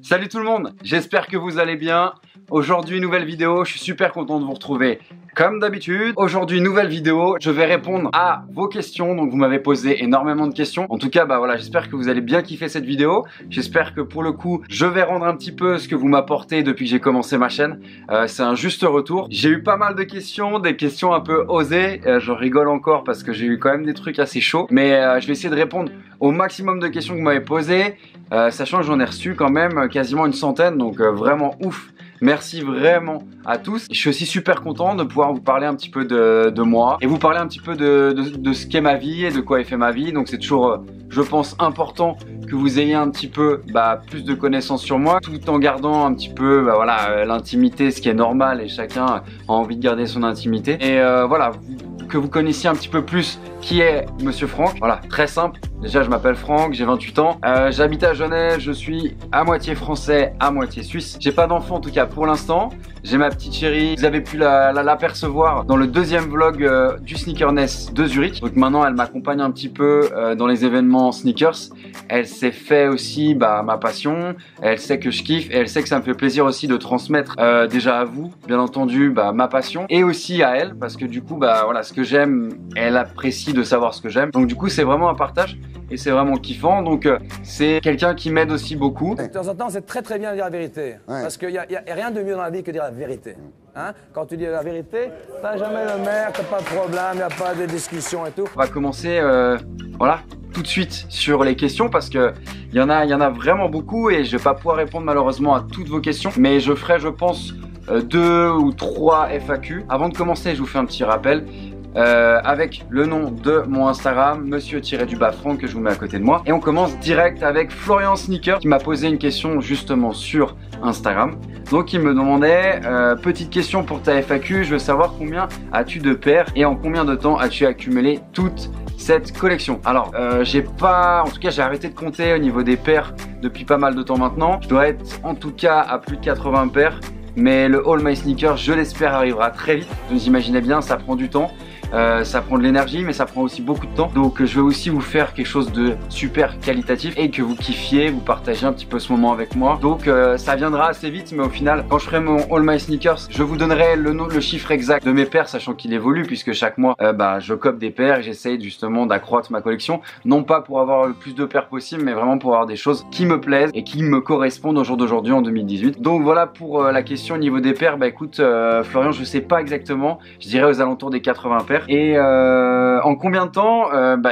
Salut tout le monde, j'espère que vous allez bien. Aujourd'hui, nouvelle vidéo, je suis super content de vous retrouver comme d'habitude. Aujourd'hui, nouvelle vidéo, je vais répondre à vos questions. Donc vous m'avez posé énormément de questions. En tout cas, bah voilà, j'espère que vous allez bien kiffer cette vidéo. J'espère que pour le coup, je vais rendre un petit peu ce que vous m'apportez depuis que j'ai commencé ma chaîne. C'est un juste retour. J'ai eu pas mal de questions, des questions un peu osées. Je rigole encore parce que j'ai eu quand même des trucs assez chauds. Mais je vais essayer de répondre au maximum de questions que vous m'avez posées. Sachant que j'en ai reçu quand même quasiment une centaine. Donc vraiment ouf. Merci vraiment à tous. Je suis aussi super content de pouvoir vous parler un petit peu de moi et vous parler un petit peu de ce qu'est ma vie et de quoi est fait ma vie. Donc c'est toujours, je pense, important que vous ayez un petit peu plus de connaissances sur moi, tout en gardant un petit peu voilà, l'intimité, ce qui est normal, et chacun a envie de garder son intimité. Et voilà, que vous connaissiez un petit peu plus qui est Monsieur Franck. Voilà, très simple. Déjà, je m'appelle Franck, j'ai 28 ans. J'habite à Genève, je suis à moitié français, à moitié suisse. J'ai pas d'enfant en tout cas pour l'instant. J'ai ma petite chérie. Vous avez pu l'apercevoir dans le deuxième vlog du Sneakerness de Zurich. Donc maintenant, elle m'accompagne un petit peu dans les événements sneakers. Elle s'est fait aussi ma passion. Elle sait que je kiffe et elle sait que ça me fait plaisir aussi de transmettre déjà à vous, bien entendu, ma passion, et aussi à elle, parce que du coup, voilà, ce que j'aime, elle apprécie de savoir ce que j'aime. Donc du coup, c'est vraiment un partage. Et c'est vraiment kiffant, donc c'est quelqu'un qui m'aide aussi beaucoup. De temps en temps, c'est très très bien de dire la vérité, parce qu'il n'y a rien de mieux dans la vie que de dire la vérité. Hein? Quand tu dis la vérité, t'as jamais le maire, t'as pas de problème, il n'y a pas de discussion et tout. On va commencer, voilà, tout de suite sur les questions, parce que il y en a vraiment beaucoup et je vais pas pouvoir répondre malheureusement à toutes vos questions, mais je ferai, je pense, 2 ou 3 FAQ. Avant de commencer, je vous fais un petit rappel. Avec le nom de mon Instagram, monsieur-franck, que je vous mets à côté de moi. Et on commence direct avec Florian Sneaker qui m'a posé une question justement sur Instagram. Donc il me demandait, petite question pour ta FAQ, je veux savoir combien as-tu de paires et en combien de temps as-tu accumulé toute cette collection. Alors j'ai arrêté de compter au niveau des paires depuis pas mal de temps maintenant. Je dois être en tout cas à plus de 80 paires. Mais le All My Sneakers, je l'espère, arrivera très vite. Vous imaginez bien, ça prend du temps. Ça prend de l'énergie, mais ça prend aussi beaucoup de temps. Donc je vais aussi vous faire quelque chose de super qualitatif et que vous kiffiez, vous partagez un petit peu ce moment avec moi. Donc ça viendra assez vite, mais au final, quand je ferai mon All My Sneakers, je vous donnerai le chiffre exact de mes paires, sachant qu'il évolue, puisque chaque mois je cope des paires et j'essaye justement d'accroître ma collection, non pas pour avoir le plus de paires possible, mais vraiment pour avoir des choses qui me plaisent et qui me correspondent au jour d'aujourd'hui en 2018. Donc voilà pour la question au niveau des paires. Écoute Florian, je sais pas exactement, je dirais aux alentours des 80 paires. Et en combien de temps?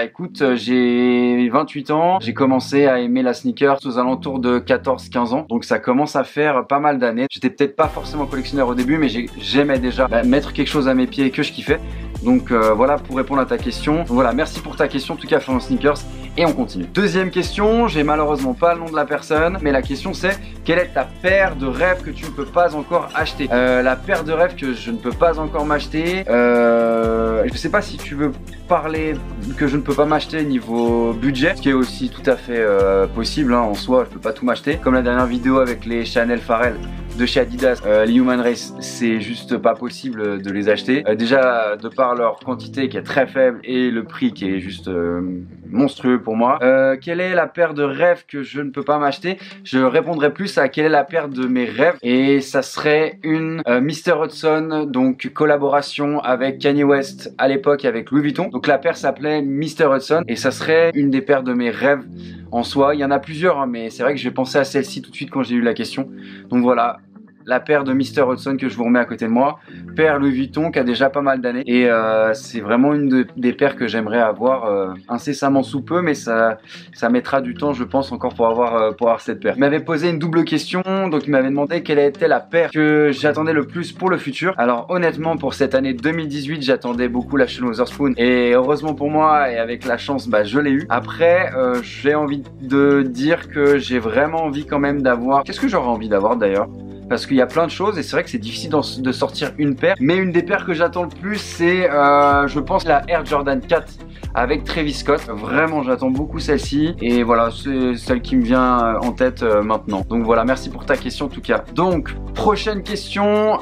Écoute, j'ai 28 ans, j'ai commencé à aimer la sneaker aux alentours de 14-15 ans, donc ça commence à faire pas mal d'années. J'étais peut-être pas forcément collectionneur au début, mais j'aimais déjà mettre quelque chose à mes pieds que je kiffais. Donc voilà pour répondre à ta question. Donc, voilà, merci pour ta question en tout cas Florian Sneakers, et on continue. Deuxième question, j'ai malheureusement pas le nom de la personne, mais la question c'est: quelle est ta paire de rêve que tu ne peux pas encore acheter? La paire de rêve que je ne peux pas encore m'acheter, je sais pas si tu veux parler que je ne peux pas m'acheter niveau budget, ce qui est aussi tout à fait possible, hein, en soi je peux pas tout m'acheter, comme la dernière vidéo avec les Chanel Pharrell de chez Adidas, les Human Race, c'est juste pas possible de les acheter. Déjà de par leur quantité qui est très faible et le prix qui est juste monstrueux pour moi. Quelle est la paire de rêves que je ne peux pas m'acheter? Je répondrai plus à quelle est la paire de mes rêves, et ça serait une Mr Hudson, donc collaboration avec Kanye West à l'époque avec Louis Vuitton. Donc la paire s'appelait Mr Hudson et ça serait une des paires de mes rêves en soi. Il y en a plusieurs, hein, mais c'est vrai que j'ai pensé à celle-ci tout de suite quand j'ai eu la question. Donc voilà, la paire de Mr Hudson que je vous remets à côté de moi, paire Louis Vuitton qui a déjà pas mal d'années, et c'est vraiment une des paires que j'aimerais avoir incessamment sous peu, mais ça mettra du temps je pense encore pour avoir cette paire. Il m'avait posé une double question, donc il m'avait demandé quelle était la paire que j'attendais le plus pour le futur. Alors honnêtement pour cette année 2018 j'attendais beaucoup la Sean Wotherspoon, et heureusement pour moi et avec la chance je l'ai eu. Après j'ai envie de dire que j'ai vraiment envie quand même d'avoir, qu'est-ce que j'aurais envie d'avoir d'ailleurs? Parce qu'il y a plein de choses et c'est vrai que c'est difficile de sortir une paire. Mais une des paires que j'attends le plus, c'est je pense la Air Jordan 4 avec Travis Scott. Vraiment j'attends beaucoup celle-ci. Et voilà, c'est celle qui me vient en tête maintenant. Donc voilà, merci pour ta question en tout cas. Donc prochaine question,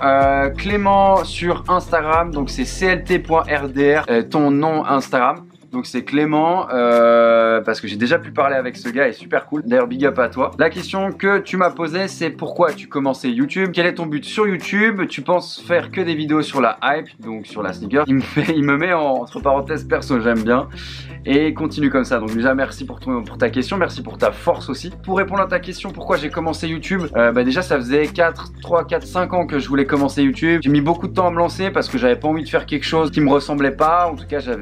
Clément sur Instagram. Donc c'est clt.rdr, ton nom Instagram. donc c'est Clément, parce que j'ai déjà pu parler avec ce gars, il est super cool. D'ailleurs, big up à toi. La question que tu m'as posée, c'est pourquoi tu commençais YouTube? Quel est ton but sur YouTube? Tu penses faire que des vidéos sur la hype, donc sur la sneaker? Il me met entre parenthèses perso, j'aime bien. Et continue comme ça. Donc déjà merci pour ta question, merci pour ta force aussi. Pour répondre à ta question, pourquoi j'ai commencé YouTube, déjà ça faisait 3, 4, 5 ans que je voulais commencer YouTube. J'ai mis beaucoup de temps à me lancer parce que j'avais pas envie de faire quelque chose qui me ressemblait pas. En tout cas je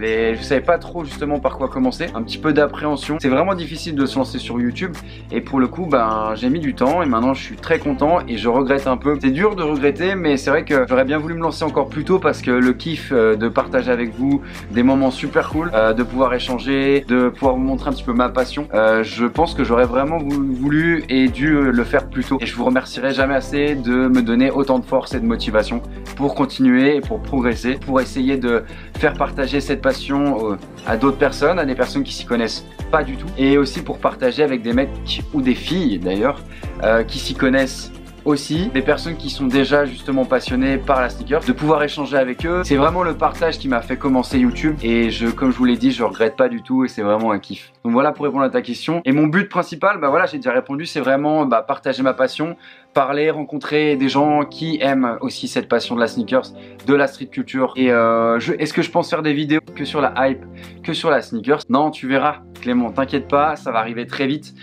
savais pas trop justement par quoi commencer. Un petit peu d'appréhension. C'est vraiment difficile de se lancer sur YouTube. Et pour le coup j'ai mis du temps et maintenant je suis très content et je regrette un peu. C'est dur de regretter, mais c'est vrai que j'aurais bien voulu me lancer encore plus tôt parce que le kiff de partager avec vous des moments super cool, de pouvoir échanger, de pouvoir vous montrer un petit peu ma passion. Je pense que j'aurais vraiment voulu et dû le faire plus tôt. Et je vous remercierai jamais assez de me donner autant de force et de motivation pour continuer et pour progresser, pour essayer de faire partager cette passion à d'autres personnes, à des personnes qui s'y connaissent pas du tout. Et aussi pour partager avec des mecs ou des filles d'ailleurs qui s'y connaissent aussi, des personnes qui sont déjà justement passionnées par la sneaker, de pouvoir échanger avec eux. C'est vraiment le partage qui m'a fait commencer YouTube et comme je vous l'ai dit, je regrette pas du tout et c'est vraiment un kiff. Donc voilà pour répondre à ta question. Et mon but principal, voilà, j'ai déjà répondu, c'est vraiment partager ma passion, parler, rencontrer des gens qui aiment aussi cette passion de la sneakers, de la street culture. Et est-ce que je pense faire des vidéos que sur la hype, que sur la sneakers? Non, tu verras Clément, t'inquiète pas, ça va arriver très vite.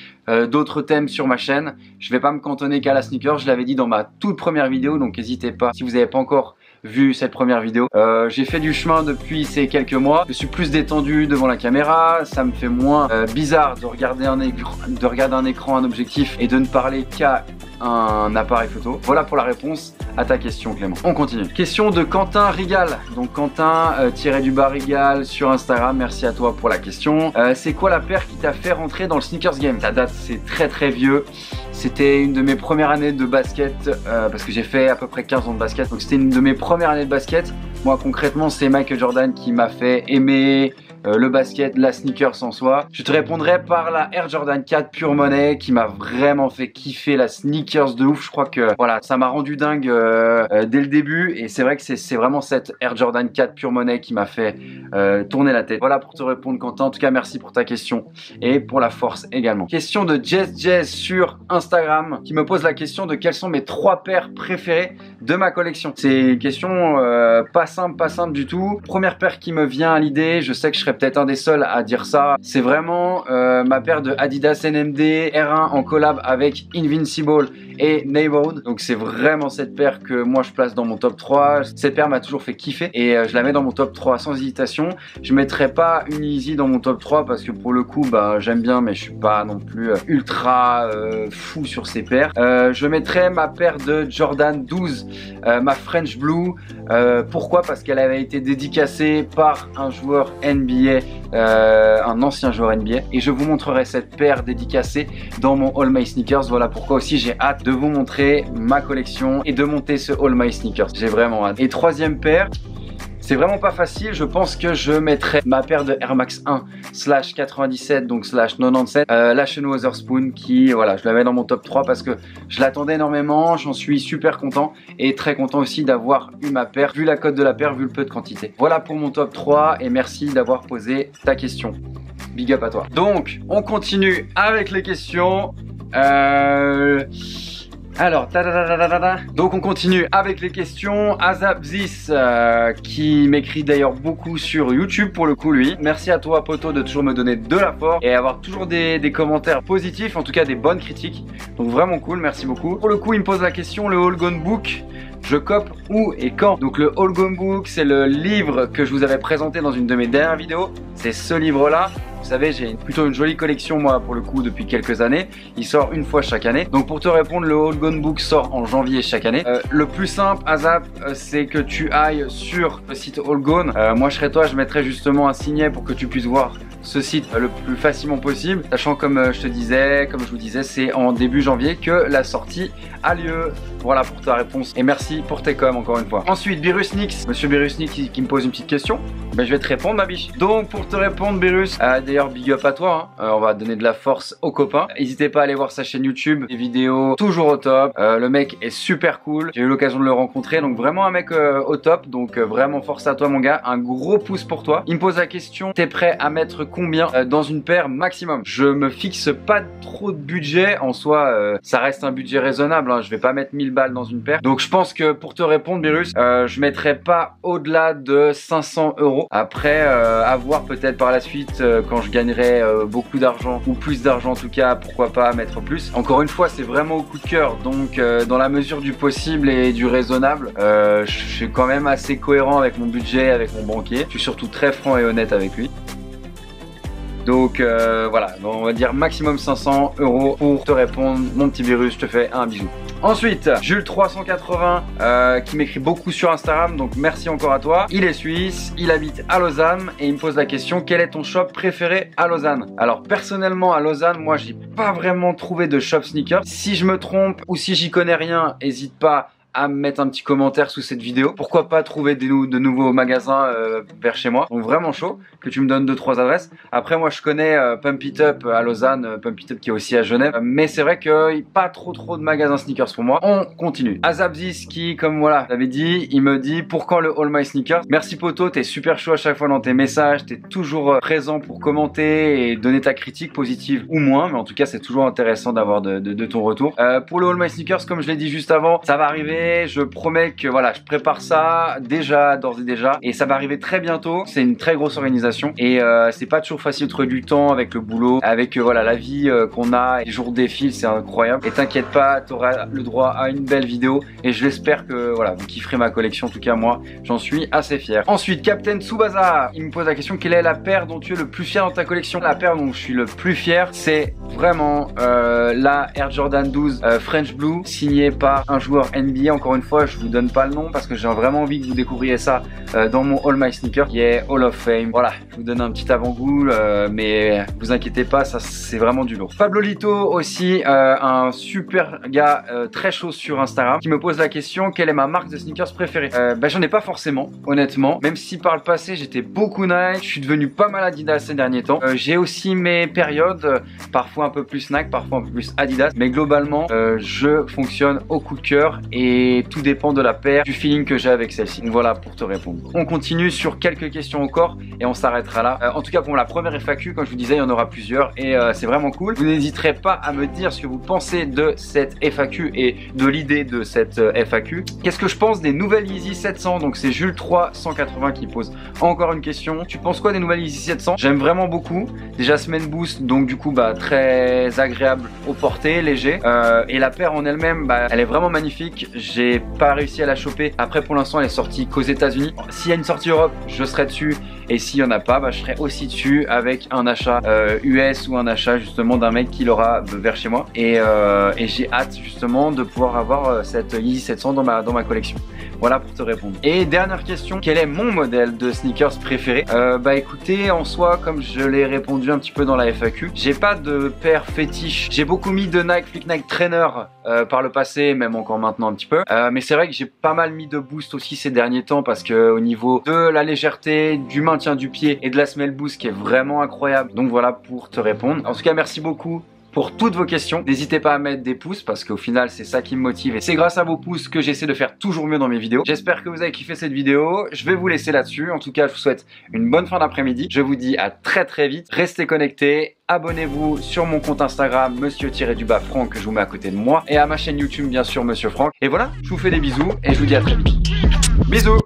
D'autres thèmes sur ma chaîne, je vais pas me cantonner qu'à la sneaker, je l'avais dit dans ma toute première vidéo, donc n'hésitez pas si vous n'avez pas encore vu cette première vidéo. J'ai fait du chemin depuis ces quelques mois, je suis plus détendu devant la caméra, ça me fait moins bizarre de regarder un écran, un objectif et de ne parler qu'à un appareil photo. Voilà pour la réponse à ta question Clément. On continue. Question de Quentin Rigal. Donc Quentin _Rigal sur Instagram. Merci à toi pour la question. C'est quoi la paire qui t'a fait rentrer dans le sneakers game? Ça date, c'est très vieux. C'était une de mes premières années de basket parce que j'ai fait à peu près 15 ans de basket. Donc c'était une de mes premières années de basket. Moi concrètement c'est Michael Jordan qui m'a fait aimer le basket, la sneakers en soi. Je te répondrai par la Air Jordan 4 Pure Money qui m'a vraiment fait kiffer la sneakers de ouf. Je crois que voilà, ça m'a rendu dingue dès le début et c'est vrai que c'est vraiment cette Air Jordan 4 Pure Money qui m'a fait tourner la tête. Voilà pour te répondre Quentin. En tout cas merci pour ta question et pour la force également. Question de Jazz sur Instagram qui me pose la question de quelles sont mes 3 paires préférées de ma collection. C'est une question pas simple du tout. Première paire qui me vient à l'idée, je sais que je serais peut-être un des seuls à dire ça, c'est vraiment ma paire de Adidas NMD R1 en collab avec Invincible et Neighborhood. Donc c'est vraiment cette paire que moi je place dans mon top 3. Cette paire m'a toujours fait kiffer et je la mets dans mon top 3 sans hésitation. Je mettrai pas une Yeezy dans mon top 3 parce que pour le coup j'aime bien mais je suis pas non plus ultra fou sur ces paires. Je mettrai ma paire de Jordan 12, ma French Blue. Pourquoi? Parce qu'elle avait été dédicacée par un joueur NBA, un ancien joueur NBA, et je vous montrerai cette paire dédicacée dans mon All My Sneakers. Voilà pourquoi aussi j'ai hâte de vous montrer ma collection et de monter ce All My Sneakers. J'ai vraiment hâte. Et troisième paire, c'est vraiment pas facile, je pense que je mettrai ma paire de Air Max 1 /97 donc /97 la Chenot Wotherspoon qui voilà, je la mets dans mon top 3 parce que je l'attendais énormément, j'en suis super content et très content aussi d'avoir eu ma paire, vu la cote de la paire, vu le peu de quantité. Voilà pour mon top 3 et merci d'avoir posé ta question. Big up à toi. Donc on continue avec les questions. Alors, donc on continue avec les questions. Azabzis qui m'écrit d'ailleurs beaucoup sur YouTube pour le coup lui. Merci à toi poto de toujours me donner de la force et avoir toujours des commentaires positifs, en tout cas des bonnes critiques. Donc vraiment cool, merci beaucoup. Pour le coup il me pose la question, le All Gone Book, je cope où et quand? Donc le All Gone Book c'est le livre que je vous avais présenté dans une de mes dernières vidéos. C'est ce livre là. Vous savez, j'ai plutôt une jolie collection moi pour le coup depuis quelques années. Il sort une fois chaque année. Donc pour te répondre, le All Gone Book sort en janvier chaque année. Le plus simple, Azap, c'est que tu ailles sur le site All Gone. Moi je serais toi, je mettrais justement un signet pour que tu puisses voir ce site le plus facilement possible. Sachant comme je vous disais, c'est en début janvier que la sortie a lieu. Voilà pour ta réponse et merci pour tes coms encore une fois. Ensuite, Birusnix, monsieur Birusnix qui me pose une petite question. Ben, je vais te répondre ma biche. Donc pour te répondre Beerus, d'ailleurs big up à toi, hein. On va donner de la force aux copains. N'hésitez pas à aller voir sa chaîne YouTube, des vidéos toujours au top. Le mec est super cool, j'ai eu l'occasion de le rencontrer, donc vraiment un mec au top. Donc vraiment force à toi mon gars, un gros pouce pour toi. Il me pose la question, t'es prêt à mettre combien dans une paire maximum? Je me fixe pas trop de budget, en soi ça reste un budget raisonnable, hein. Je vais pas mettre 1000 balles dans une paire. Donc je pense que pour te répondre Beerus, je mettrai pas au-delà de 500 €. Après à voir peut-être par la suite quand je gagnerai beaucoup d'argent ou plus d'argent en tout cas, pourquoi pas mettre plus. Encore une fois c'est vraiment au coup de cœur, donc dans la mesure du possible et du raisonnable, je suis quand même assez cohérent avec mon budget, avec mon banquier. Je suis surtout très franc et honnête avec lui. Donc voilà, on va dire maximum 500 € pour te répondre mon petit Beerus, je te fais un bisou. Ensuite, Jules 380 qui m'écrit beaucoup sur Instagram, donc merci encore à toi. Il est suisse, il habite à Lausanne et il me pose la question, quel est ton shop préféré à Lausanne? Alors personnellement à Lausanne, moi j'ai pas vraiment trouvé de shop sneakers. Si je me trompe ou si j'y connais rien, n'hésite pas à me mettre un petit commentaire sous cette vidéo. Pourquoi pas trouver de nouveaux magasins vers chez moi. Donc vraiment chaud que tu me donnes 2-3 adresses. Après moi je connais Pump It Up à Lausanne, Pump It Up qui est aussi à Genève, mais c'est vrai que pas trop de magasins sneakers pour moi. On continue. Azabzis qui, comme voilà, j'avais dit, il me dit pour quand le All My Sneakers? Merci poto, t'es super chaud à chaque fois dans tes messages, t'es toujours présent pour commenter et donner ta critique positive ou moins, mais en tout cas c'est toujours intéressant d'avoir de ton retour. Pour le All My Sneakers, comme je l'ai dit juste avant, ça va arriver. Je promets que voilà, je prépare ça déjà, d'ores et déjà, et ça va arriver très bientôt. C'est une très grosse organisation et c'est pas toujours facile de trouver du temps avec le boulot, avec voilà la vie qu'on a, les jours défilent, c'est incroyable. Et t'inquiète pas, t'auras le droit à une belle vidéo et je l'espère que voilà, vous kifferez ma collection. En tout cas moi, j'en suis assez fier. Ensuite, Captain Tsubasa, il me pose la question, quelle est la paire dont tu es le plus fier dans ta collection? La paire dont je suis le plus fier, c'est vraiment la Air Jordan 12 French Blue, signée par un joueur NBA. Encore une fois, je vous donne pas le nom parce que j'ai vraiment envie que vous découvriez ça dans mon All My Sneakers qui est Hall of Fame. Voilà, je vous donne un petit avant-goût, mais vous inquiétez pas, ça c'est vraiment du lourd. Pablo Lito aussi, un super gars très chaud sur Instagram, qui me pose la question, quelle est ma marque de sneakers préférée? J'en ai pas forcément, honnêtement, même si par le passé j'étais beaucoup Nike, je suis devenu pas mal Adidas ces derniers temps. J'ai aussi mes périodes, parfois un peu plus Nike, parfois un peu plus Adidas, mais globalement je fonctionne au coup de cœur et tout dépend de la paire, du feeling que j'ai avec celle-ci. Donc voilà pour te répondre. On continue sur quelques questions encore et on s'arrêtera là. En tout cas pour la première FAQ, comme je vous disais, il y en aura plusieurs et c'est vraiment cool. Vous n'hésiterez pas à me dire ce que vous pensez de cette FAQ et de l'idée de cette FAQ. Qu'est-ce que je pense des nouvelles Yeezy 700? Donc c'est Jules 380 qui pose encore une question. Tu penses quoi des nouvelles Yeezy 700? J'aime vraiment beaucoup. Déjà semaine boost, donc du coup très agréable au porté, léger. Et la paire en elle-même, elle est vraiment magnifique. J'ai pas réussi à la choper. Après pour l'instant elle est sortie qu'aux États-Unis. S'il y a une sortie Europe, je serai dessus. Et s'il y en a pas, je serai aussi dessus avec un achat US ou un achat justement d'un mec qui l'aura vers chez moi. Et j'ai hâte justement de pouvoir avoir cette Yeezy 700 dans ma collection. Voilà pour te répondre. Et dernière question, quel est mon modèle de sneakers préféré? Écoutez, en soi, comme je l'ai répondu un petit peu dans la FAQ, j'ai pas de paire fétiche. J'ai beaucoup mis de Nike Flick Nike Trainer par le passé, même encore maintenant un petit peu. Mais c'est vrai que j'ai pas mal mis de boost aussi ces derniers temps parce que au niveau de la légèreté, du maintien du pied et de la semelle boost qui est vraiment incroyable. Donc voilà pour te répondre. En tout cas, merci beaucoup pour toutes vos questions. N'hésitez pas à mettre des pouces parce qu'au final c'est ça qui me motive et c'est grâce à vos pouces que j'essaie de faire toujours mieux dans mes vidéos. J'espère que vous avez kiffé cette vidéo. Je vais vous laisser là-dessus. En tout cas, je vous souhaite une bonne fin d'après-midi. Je vous dis à très vite. Restez connectés. Abonnez-vous sur mon compte Instagram Monsieur-Franck que je vous mets à côté de moi et à ma chaîne YouTube bien sûr Monsieur Franck. Et voilà, je vous fais des bisous et je vous dis à très vite. Bisous.